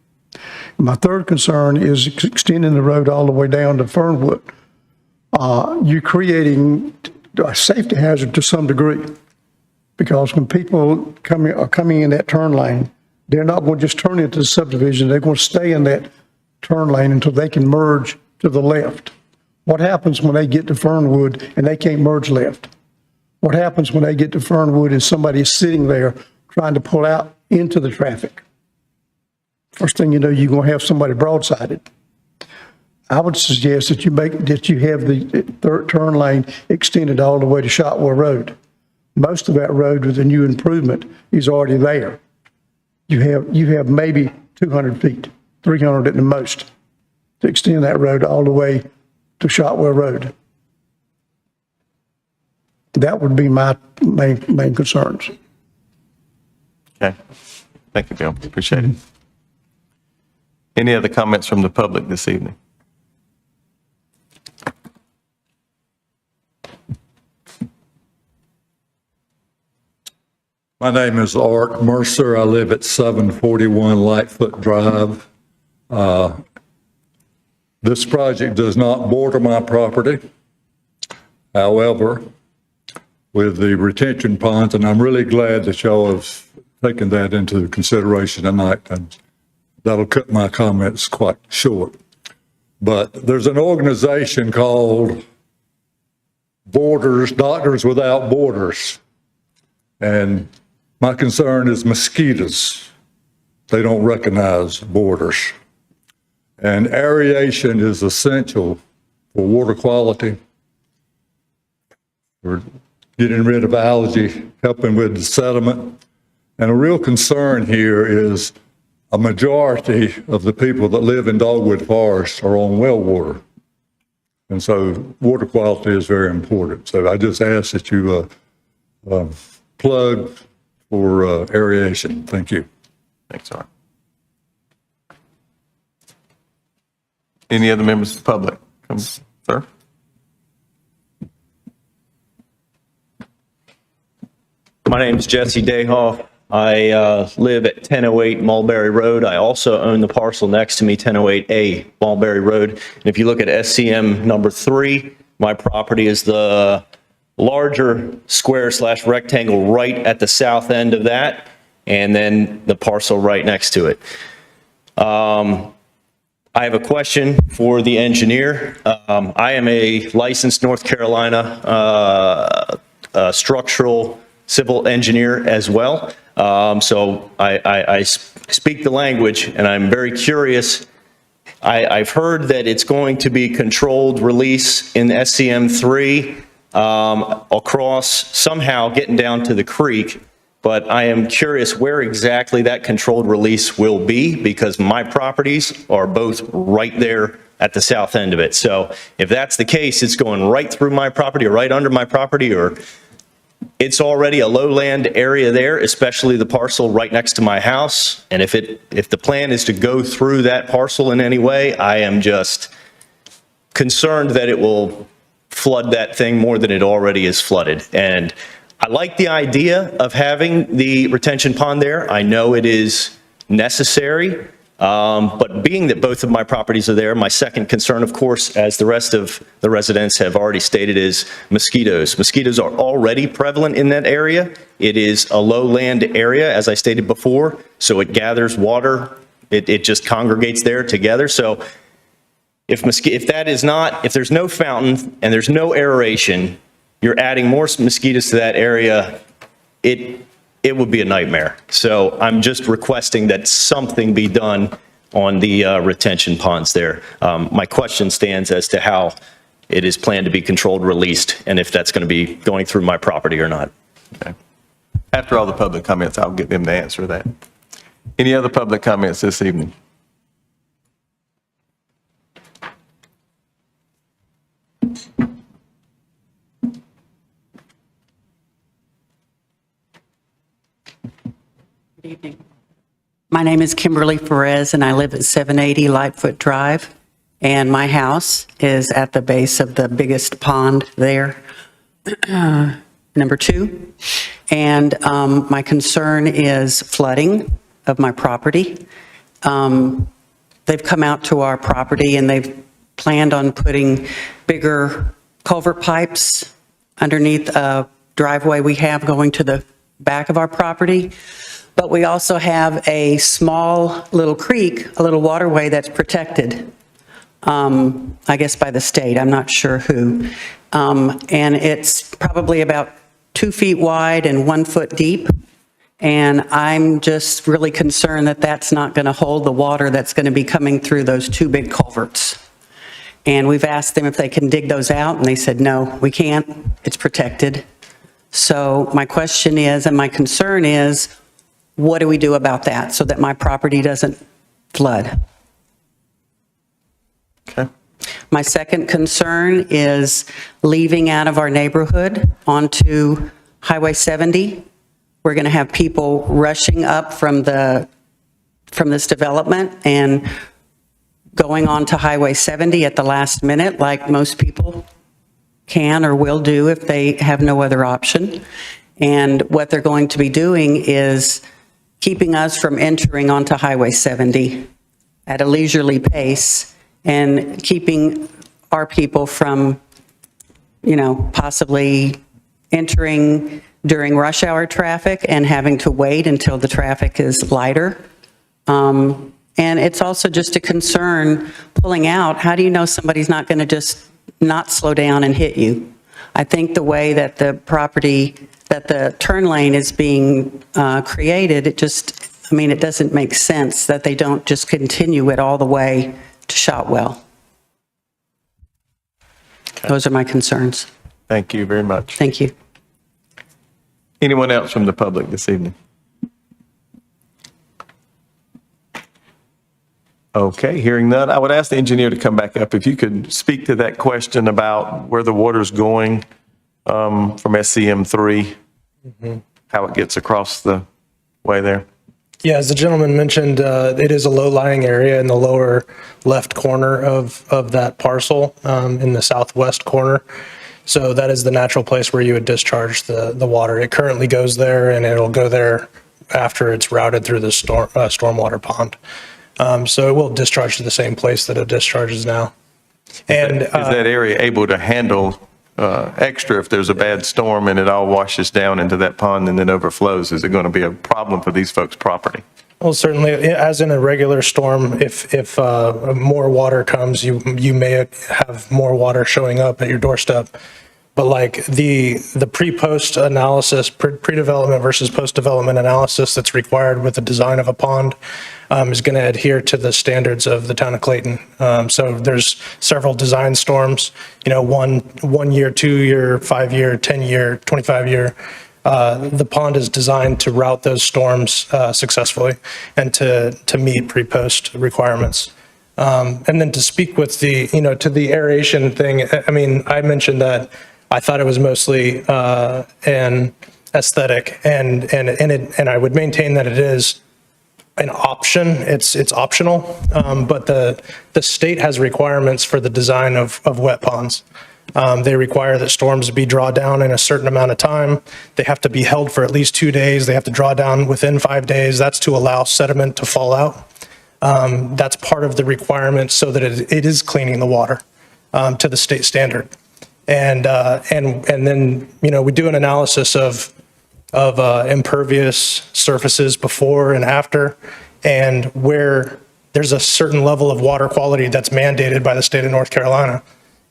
My third concern is extending the road all the way down to Fernwood. You're creating a safety hazard to some degree, because when people are coming in that turn lane, they're not going to just turn into the subdivision. They're going to stay in that turn lane until they can merge to the left. What happens when they get to Fernwood and they can't merge left? What happens when they get to Fernwood and somebody is sitting there trying to pull out into the traffic? First thing you know, you're going to have somebody broadsided. I would suggest that you have the third turn lane extended all the way to Shotwell Road. Most of that road with the new improvement is already there. You have maybe 200 feet, 300 at the most, to extend that road all the way to Shotwell Road. That would be my main concerns. Okay. Thank you, Bill. Appreciate it. Any other comments from the public this evening? My name is Art Mercer. I live at 741 Lightfoot Drive. This project does not border my property. However, with the retention ponds, and I'm really glad that y'all have taken that into consideration tonight, and that'll cut my comments quite short. But there's an organization called Doctors Without Borders, and my concern is mosquitoes. They don't recognize borders. And aeration is essential for water quality, for getting rid of algae, helping with the sediment. And a real concern here is a majority of the people that live in Dogwood Forest are on well water. And so water quality is very important. So I just ask that you plug for aeration. Thank you. Thanks, Art. Any other members of the public? Sir? My name is Jesse Dayhoff. I live at 1008 Mulberry Road. I also own the parcel next to me, 1008A Mulberry Road. And if you look at SCM number 3, my property is the larger square/rectangle right at the south end of that, and then the parcel right next to it. I have a question for the engineer. I am a licensed North Carolina structural civil engineer as well. So I speak the language, and I'm very curious. I've heard that it's going to be controlled release in SCM3 across somehow getting down to the creek. But I am curious where exactly that controlled release will be, because my properties are both right there at the south end of it. So if that's the case, it's going right through my property or right under my property, or it's already a lowland area there, especially the parcel right next to my house. And if the plan is to go through that parcel in any way, I am just concerned that it will flood that thing more than it already is flooded. And I like the idea of having the retention pond there. I know it is necessary, but being that both of my properties are there, my second concern, of course, as the rest of the residents have already stated, is mosquitoes. Mosquitoes are already prevalent in that area. It is a lowland area, as I stated before, so it gathers water. It just congregates there together. So if there's no fountain and there's no aeration, you're adding more mosquitoes to that area, it would be a nightmare. So I'm just requesting that something be done on the retention ponds there. My question stands as to how it is planned to be controlled released, and if that's going to be going through my property or not. Okay. After all the public comments, I'll get them to answer that. Any other public comments this evening? Good evening. My name is Kimberly Perez, and I live at 780 Lightfoot Drive, and my house is at the base of the biggest pond there, number 2. And my concern is flooding of my property. They've come out to our property, and they've planned on putting bigger culvert pipes underneath a driveway we have going to the back of our property. But we also have a small little creek, a little waterway that's protected, I guess by the state, I'm not sure who. And it's probably about 2 feet wide and 1 foot deep. And I'm just really concerned that that's not going to hold the water that's going to be coming through those 2 big culverts. And we've asked them if they can dig those out, and they said, no, we can't, it's protected. So my question is, and my concern is, what do we do about that so that my property doesn't flood? Okay. My second concern is leaving out of our neighborhood onto Highway 70. We're going to have people rushing up from this development and going on to Highway 70 at the last minute, like most people can or will do if they have no other option. And what they're going to be doing is keeping us from entering onto Highway 70 at a leisurely pace and keeping our people from, possibly entering during rush hour traffic and having to wait until the traffic is lighter. And it's also just a concern pulling out. How do you know somebody's not going to just not slow down and hit you? I think the way that the turn lane is being created, it doesn't make sense that they don't just continue it all the way to Shotwell. Okay. Those are my concerns. Thank you very much. Thank you. Anyone else from the public this evening? Okay, hearing none, I would ask the engineer to come back up. If you could speak to that question about where the water's going from SCM3, how it gets across the way there. Yeah, as the gentleman mentioned, it is a low-lying area in the lower left corner of that parcel, in the southwest corner. So that is the natural place where you would discharge the water. It currently goes there, and it'll go there after it's routed through the stormwater pond. So it will discharge to the same place that it discharges now. And Is that area able to handle extra if there's a bad storm and it all washes down into that pond and then overflows? Is it going to be a problem for these folks' property? well, certainly, as in a regular storm, if more water comes, you may have more water showing up at your doorstep. But like the pre-post analysis, pre-development versus post-development analysis that's required with the design of a pond is going to adhere to the standards of the town of Clayton. So there's several design storms, 1 year, 2 year, 5 year, 10 year, 25 year. The pond is designed to route those storms successfully and to meet pre-post requirements. And then to speak with to the aeration thing, I mean, I mentioned that I thought it was mostly an aesthetic, and I would maintain that it is an option. It's optional, but the state has requirements for the design of wet ponds. They require that storms be drawn down in a certain amount of time. They have to be held for at least 2 days. They have to draw down within 5 days. That's to allow sediment to fall out. That's part of the requirement so that it is cleaning the water to the state standard. And then, we do an analysis of impervious surfaces before and after, and where there's a certain level of water quality that's mandated by the state of North Carolina.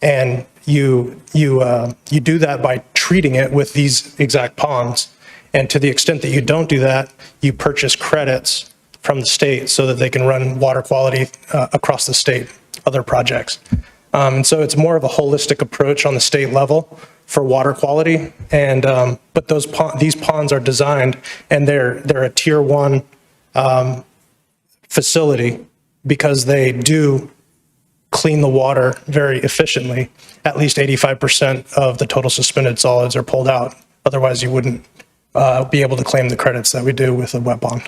And you do that by treating it with these exact ponds. And to the extent that you don't do that, you purchase credits from the state so that they can run water quality across the state, other projects. And so it's more of a holistic approach on the state level for water quality. And but these ponds are designed, and they're a tier 1 facility because they do clean the water very efficiently. At least 85% of the total suspended solids are pulled out. Otherwise, you wouldn't be able to claim the credits that we do with a wet pond.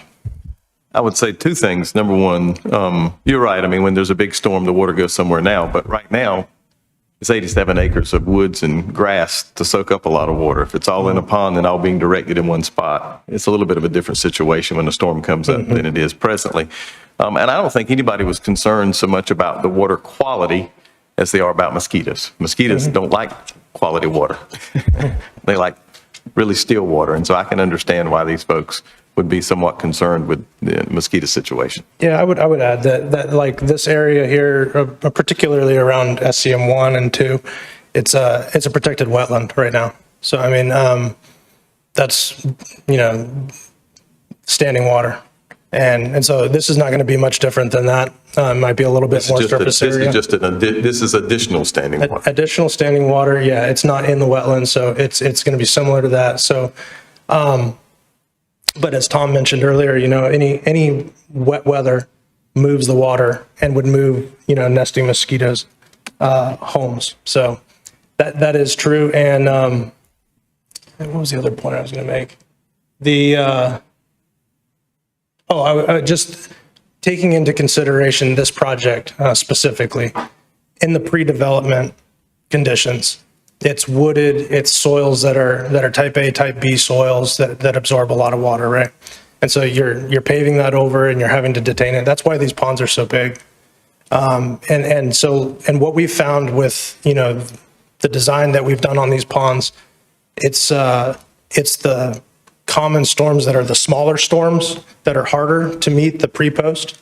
I would say 2 things. Number one, you're right. I mean, when there's a big storm, the water goes somewhere now. But right now, it's 87 acres of woods and grass to soak up a lot of water. If it's all in a pond and all being directed in one spot, it's a little bit of a different situation when the storm comes up than it is presently. And I don't think anybody was concerned so much about the water quality as they are about mosquitoes. Mosquitoes don't like quality water. They like really still water. And so I can understand why these folks would be somewhat concerned with the mosquito situation. Yeah, I would add that like this area here, particularly around SCM 1 and 2, it's a protected wetland right now. So I mean, that's standing water, and so this is not going to be much different than that. It might be a little bit more surface area. This is additional standing water. Additional standing water, yeah. It's not in the wetland, so it's going to be similar to that. So. But as Tom mentioned earlier, any wet weather moves the water and would move, nesting mosquitoes' homes. So that is true. And what was the other point I was going to make? Just taking into consideration this project specifically in the pre-development conditions. It's wooded, it's soils that are type A, type B soils that absorb a lot of water, right? And so you're paving that over and you're having to detain it. That's why these ponds are so big. And what we've found with, the design that we've done on these ponds, it's the common storms that are the smaller storms that are harder to meet the pre-post.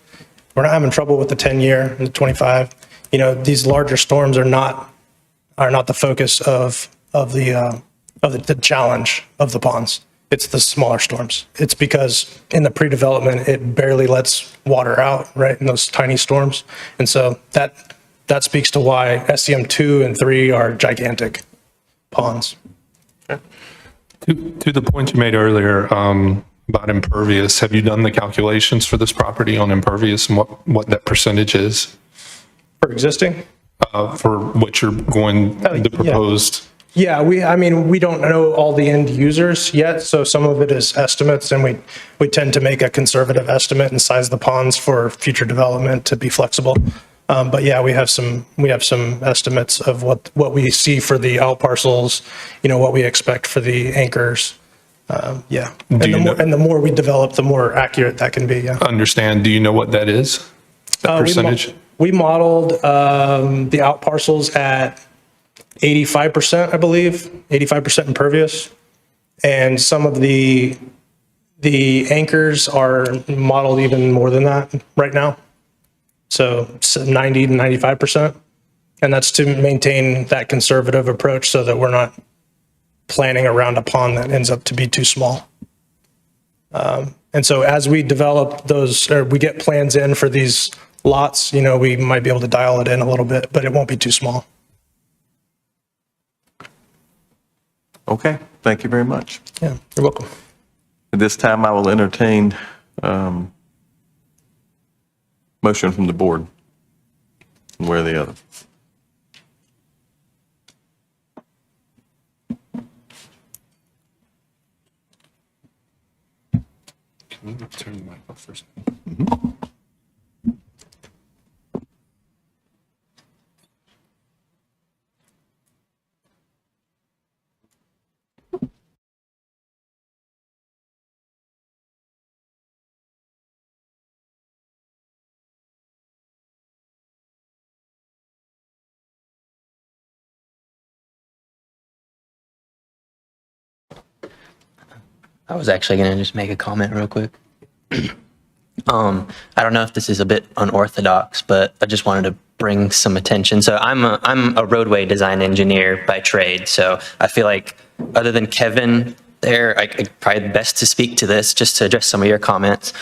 We're not having trouble with the 10-year and the 25. These larger storms are not the focus of the challenge of the ponds. It's the smaller storms. It's because in the pre-development, it barely lets water out, right, in those tiny storms. And so that speaks to why SCM 2 and 3 are gigantic ponds. To the point you made earlier about impervious, have you done the calculations for this property on impervious and what that percentage is? For existing? For what you're going, the proposed? Yeah, we don't know all the end users yet, so some of it is estimates, and we tend to make a conservative estimate and size the ponds for future development to be flexible. But yeah, we have some estimates of what we see for the out parcels, what we expect for the anchors, Yeah. Do you know- And the more we develop, the more accurate that can be, yeah. Understand, do you know what that is? The percentage? We modeled the out parcels at 85%, I believe, 85% impervious. And some of the anchors are modeled even more than that right now. So 90 to 95%. And that's to maintain that conservative approach so that we're not planning around a pond that ends up to be too small. And so as we develop those, or we get plans in for these lots, we might be able to dial it in a little bit, but it won't be too small. Okay, thank you very much. Yeah, you're welcome. At this time, I will entertain motion from the board, one way or the other. Can you turn the mic off first? I was actually going to just make a comment real quick. I don't know if this is a bit unorthodox, but I just wanted to bring some attention. So I'm a roadway design engineer by trade. So I feel like other than Kevin there, I probably best to speak to this just to address some of your comments.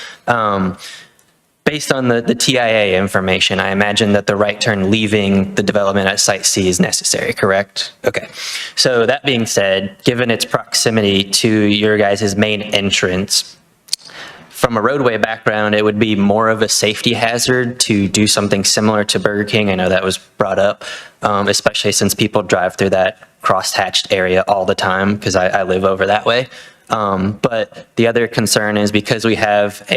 Based on the TIA information, I imagine that the right turn leaving the development at Site C is necessary, correct? Okay. So that being said, given its proximity to your guys' main entrance, from a roadway background, it would be more of a safety hazard to do something similar to Burger King. I know that was brought up, especially since people drive through that cross-hatched area all the time, because I live over that way. But the other concern is because we have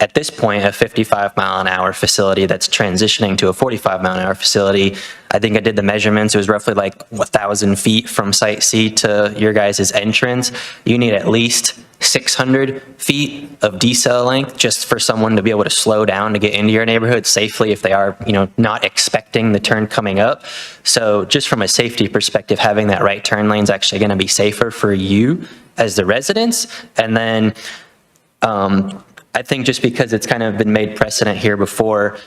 at this point, a 55-mile-an-hour facility that's transitioning to a 45-mile-an-hour facility. I think I did the measurements. It was roughly like 1,000 feet from Site C to your guys' entrance. You need at least 600 feet of decel length just for someone to be able to slow down to get into your neighborhood safely if they are, not expecting the turn coming up. So just from a safety perspective, having that right turn lane is actually going to be safer for you as the residents. And then I think just because it's kind of been made precedent here before,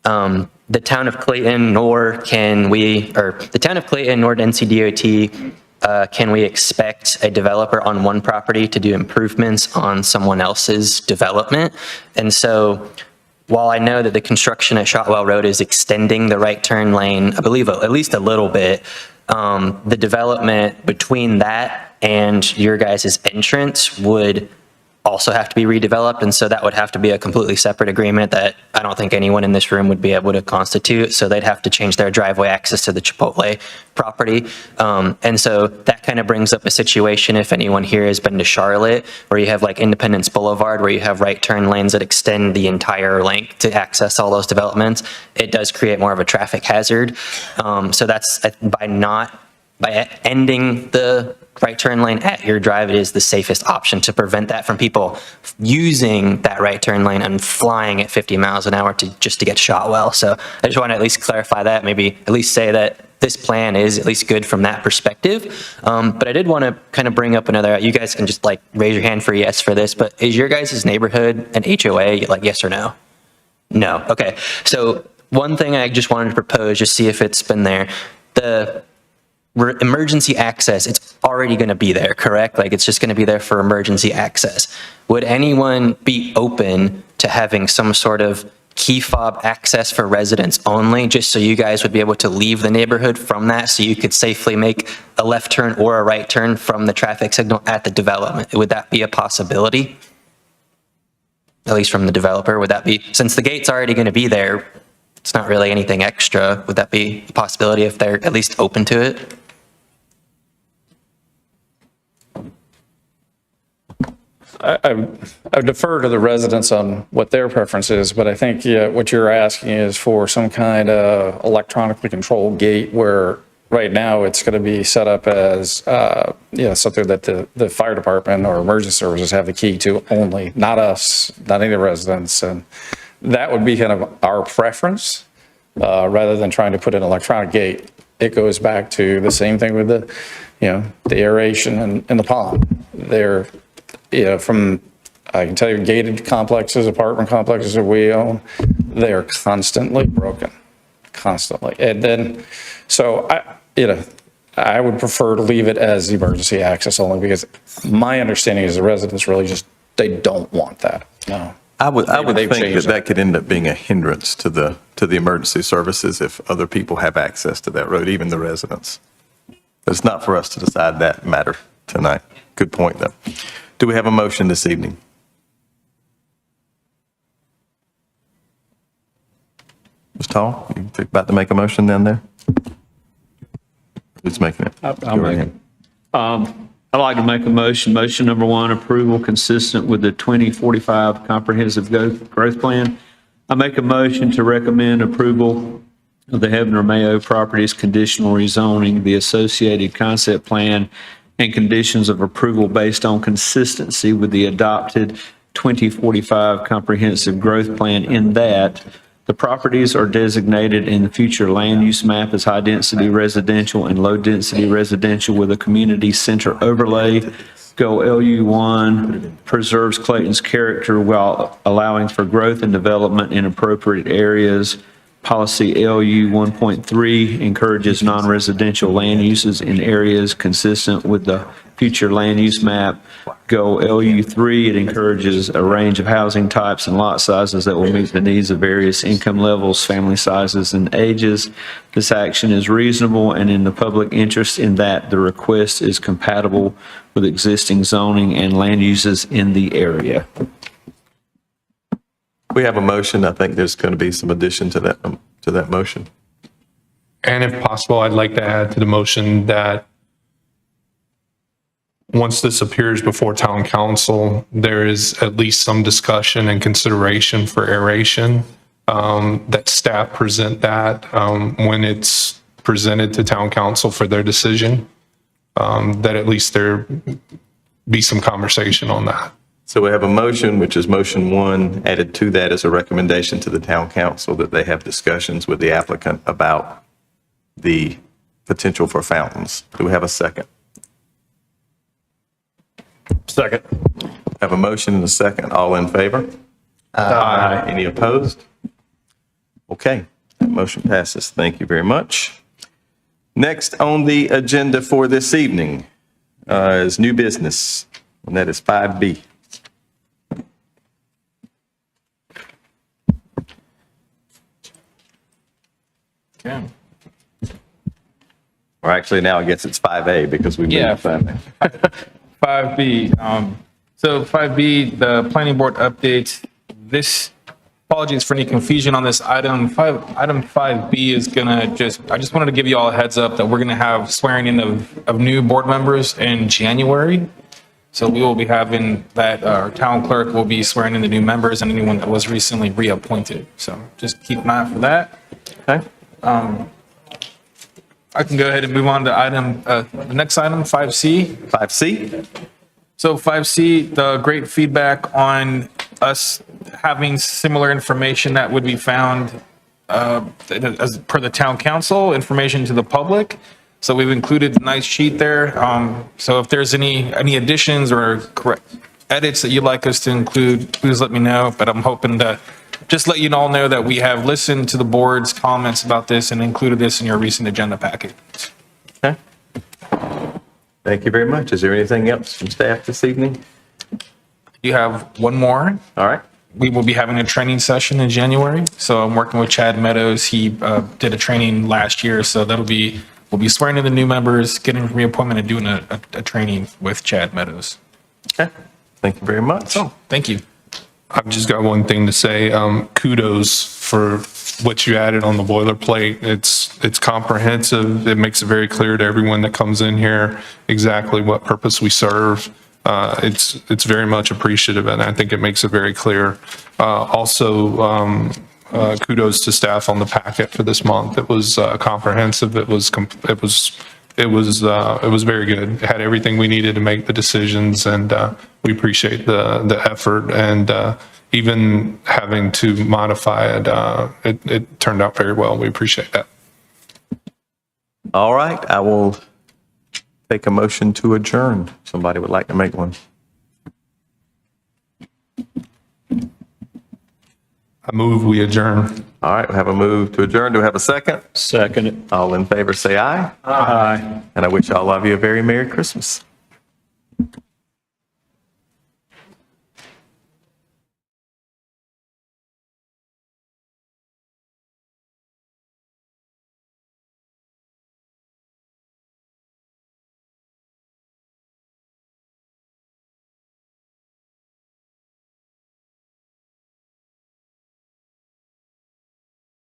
the town of Clayton nor NCDOT, can we expect a developer on one property to do improvements on someone else's development? And so while I know that the construction at Shotwell Road is extending the right turn lane, I believe at least a little bit, the development between that and your guys' entrance would also have to be redeveloped. And so that would have to be a completely separate agreement that I don't think anyone in this room would be able to constitute. So they'd have to change their driveway access to the Chipotle property. And so that kind of brings up a situation, if anyone here has been to Charlotte, where you have like Independence Boulevard, where you have right turn lanes that extend the entire length to access all those developments. It does create more of a traffic hazard. So that's by ending the right turn lane at your drive, it is the safest option to prevent that from people using that right turn lane and flying at 50 miles an hour just to get Shotwell. So I just want to at least clarify that, maybe at least say that this plan is at least good from that perspective. But I did want to kind of bring up another, you guys can just like raise your hand for yes for this, but is your guys' neighborhood an HOA, like yes or no? No, okay. So one thing I just wanted to propose, just see if it's been there. The emergency access, it's already going to be there, correct? Like it's just going to be there for emergency access. Would anyone be open to having some sort of key fob access for residents only, just so you guys would be able to leave the neighborhood from that, so you could safely make a left turn or a right turn from the traffic signal at the development? Would that be a possibility? At least from the developer, would that be, since the gate's already going to be there, it's not really anything extra, would that be a possibility if they're at least open to it? I would defer to the residents on what their preference is, but I think what you're asking is for some kind of electronically controlled gate where right now, it's going to be set up as, something that the fire department or emergency services have the key to only, not us, not any of the residents. And that would be kind of our preference, rather than trying to put an electronic gate. It goes back to the same thing with the aeration in the pond. They're, I can tell you, gated complexes, apartment complexes that we own, they are constantly broken, constantly. And then, so I would prefer to leave it as emergency access only, because my understanding is the residents really just, they don't want that. No. I would They've think changed that could end up being a hindrance to the emergency services if other people have access to that road, even the residents. But it's not for us to decide that matter tonight. Good point, though. Do we have a motion this evening? Ms. Tall, you about to make a motion down there? Who's making it? I'll make it. I'd like to make a motion. Motion number one, approval consistent with the 2045 Comprehensive Growth Plan. I make a motion to recommend approval of the Hebner Mayo Properties conditional rezoning, the associated concept plan, and conditions of approval based on consistency with the adopted 2045 Comprehensive Growth Plan, in that the properties are designated in the future land use map as high-density residential and low-density residential with a community center overlay. Goal LU1 preserves Clayton's character while allowing for growth and development in appropriate areas. Policy LU 1.3 encourages non-residential land uses in areas consistent with the future land use map. Goal LU 3, it encourages a range of housing types and lot sizes that will meet the needs of various income levels, family sizes, and ages. This action is reasonable and in the public interest in that the request is compatible with existing zoning and land uses in the area. We have a motion. I think there's going to be some addition to that motion. And if possible, I'd like to add to the motion that once this appears before town council, there is at least some discussion and consideration for aeration, that staff present that when it's presented to town council for their decision, that at least there be some conversation on that. So we have a motion, which is motion one. Added to that is a recommendation to the town council that they have discussions with the applicant about the potential for fountains. Do we have a second? Second. Have a motion and a second. All in favor? Aye. Any opposed? Okay, that motion passes. Thank you very much. Next on the agenda for this evening is new business, and that is 5B. Okay. Or actually, now I guess it's 5A because we moved to 5A. 5B. So 5B, the planning board update. This, apologies for any confusion on this item. Item 5B is gonna I just wanted to give you all a heads up that we're gonna have swearing in of new board members in January. So we will be having that, our town clerk will be swearing in the new members and anyone that was recently reappointed. So just keep an eye out for that. Okay. I can go ahead and move on to the next item, 5C. 5C? So 5C, the great feedback on us having similar information that would be found as per the town council, information to the public. So we've included a nice sheet there. So if there's any additions or correct edits that you'd like us to include, please let me know. But I'm hoping to just let you all know that we have listened to the board's comments about this and included this in your recent agenda packet. Okay. Thank you very much. Is there anything else from staff this evening? You have one more. All right. We will be having a training session in January. So I'm working with Chad Meadows. He did a training last year. So we'll be swearing in the new members, getting reappointment, and doing a training with Chad Meadows. Okay. Thank you very much. So thank you. I've just got one thing to say. Kudos for what you added on the boilerplate. It's comprehensive. It makes it very clear to everyone that comes in here exactly what purpose we serve. It's very much appreciative, and I think it makes it very clear. Also, kudos to staff on the packet for this month. It was comprehensive. It was very good. It had everything we needed to make the decisions, and we appreciate the effort, and even having to modify it, it turned out very well. We appreciate that. All right, I will take a motion to adjourn. Somebody would like to make one. I move we adjourn. All right, we have a move to adjourn. Do we have a second? Second. All in favor, say aye. Aye. And I wish all of you a very Merry Christmas.